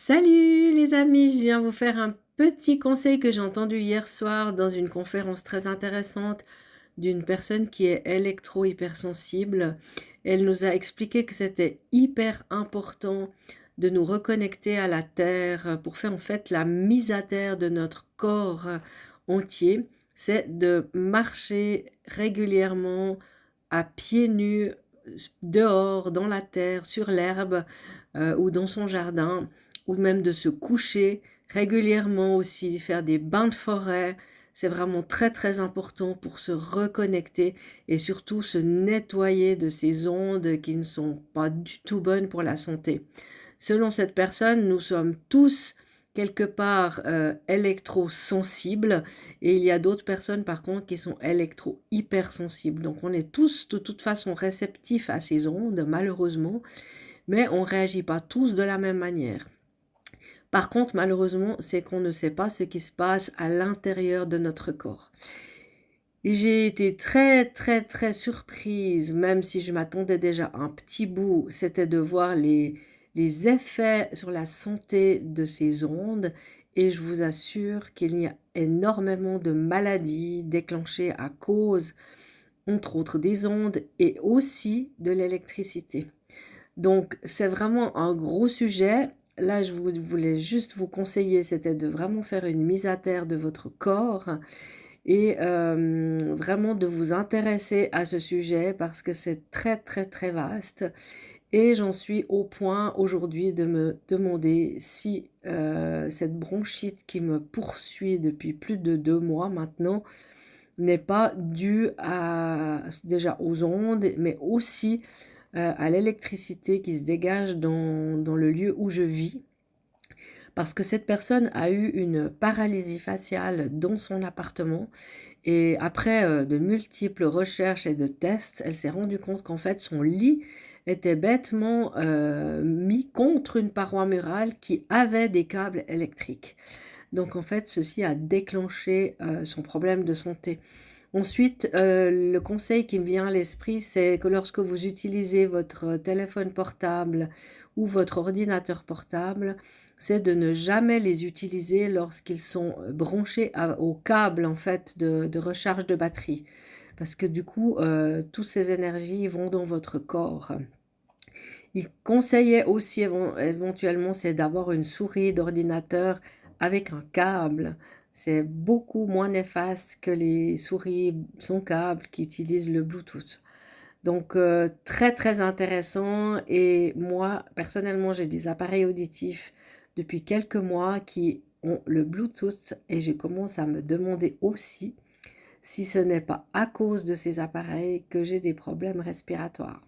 Salut les amis, je viens vous faire un petit conseil que j'ai entendu hier soir dans une conférence très intéressante d'une personne qui est électro-hypersensible. Elle nous a expliqué que c'était hyper important de nous reconnecter à la terre pour faire en fait la mise à terre de notre corps entier. C'est de marcher régulièrement à pieds nus dehors, dans la terre, sur l'herbe ou dans son jardin, ou même de se coucher régulièrement aussi, faire des bains de forêt. C'est vraiment très très important pour se reconnecter et surtout se nettoyer de ces ondes qui ne sont pas du tout bonnes pour la santé. Selon cette personne, nous sommes tous quelque part électrosensibles et il y a d'autres personnes par contre qui sont électro-hypersensibles. Donc on est tous de toute façon réceptifs à ces ondes malheureusement, mais on ne réagit pas tous de la même manière. Par contre, malheureusement, c'est qu'on ne sait pas ce qui se passe à l'intérieur de notre corps. Et j'ai été très, très, très surprise, même si je m'attendais déjà un petit bout, c'était de voir les effets sur la santé de ces ondes. Et je vous assure qu'il y a énormément de maladies déclenchées à cause, entre autres, des ondes et aussi de l'électricité. Donc, c'est vraiment un gros sujet. Là, je voulais juste vous conseiller, c'était de vraiment faire une mise à terre de votre corps et vraiment de vous intéresser à ce sujet parce que c'est très, très, très vaste. Et j'en suis au point aujourd'hui de me demander si cette bronchite qui me poursuit depuis plus de 2 mois maintenant n'est pas due déjà aux ondes, mais aussi à l'électricité qui se dégage dans le lieu où je vis, parce que cette personne a eu une paralysie faciale dans son appartement et après de multiples recherches et de tests, elle s'est rendue compte qu'en fait son lit était bêtement mis contre une paroi murale qui avait des câbles électriques. Donc en fait, ceci a déclenché son problème de santé. Ensuite, le conseil qui me vient à l'esprit, c'est que lorsque vous utilisez votre téléphone portable ou votre ordinateur portable, c'est de ne jamais les utiliser lorsqu'ils sont branchés au câble en fait de recharge de batterie. Parce que du coup, toutes ces énergies vont dans votre corps. Il conseillait aussi éventuellement, c'est d'avoir une souris d'ordinateur avec un câble. C'est beaucoup moins néfaste que les souris sans câble qui utilisent le Bluetooth. Donc très très intéressant et moi personnellement j'ai des appareils auditifs depuis quelques mois qui ont le Bluetooth et je commence à me demander aussi si ce n'est pas à cause de ces appareils que j'ai des problèmes respiratoires.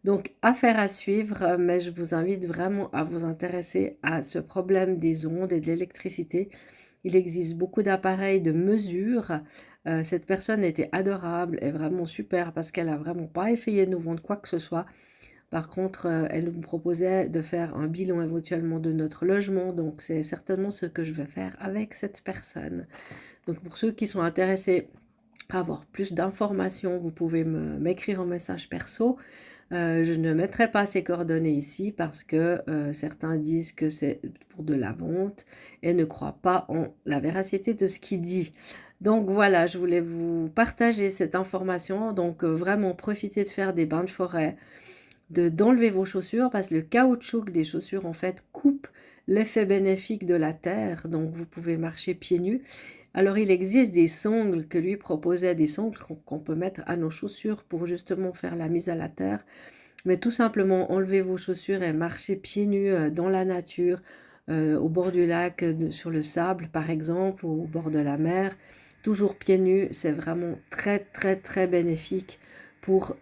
Donc, affaire à suivre, mais je vous invite vraiment à vous intéresser à ce problème des ondes et de l'électricité. Il existe beaucoup d'appareils de mesure. Cette personne était adorable et vraiment super parce qu'elle n'a vraiment pas essayé de nous vendre quoi que ce soit. Par contre, elle nous proposait de faire un bilan éventuellement de notre logement. Donc, c'est certainement ce que je vais faire avec cette personne. Donc, pour ceux qui sont intéressés à avoir plus d'informations, vous pouvez m'écrire en message perso. Je ne mettrai pas ces coordonnées ici parce que certains disent que c'est pour de la vente et ne croient pas en la véracité de ce qu'il dit. Donc voilà, je voulais vous partager cette information. Donc vraiment, profitez de faire des bains de forêt, d'enlever vos chaussures parce que le caoutchouc des chaussures en fait coupe l'effet bénéfique de la terre. Donc vous pouvez marcher pieds nus. Alors il existe des sangles que lui proposait, des sangles qu'on peut mettre à nos chaussures pour justement faire la mise à la terre. Mais tout simplement, enlevez vos chaussures et marchez pieds nus dans la nature, au bord du lac, sur le sable par exemple, ou au bord de la mer. Toujours pieds nus, c'est vraiment très très très bénéfique pour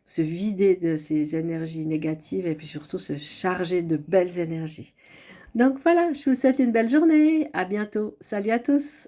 se vider de ces énergies négatives et puis surtout se charger de belles énergies. Donc voilà, je vous souhaite une belle journée, à bientôt, salut à tous!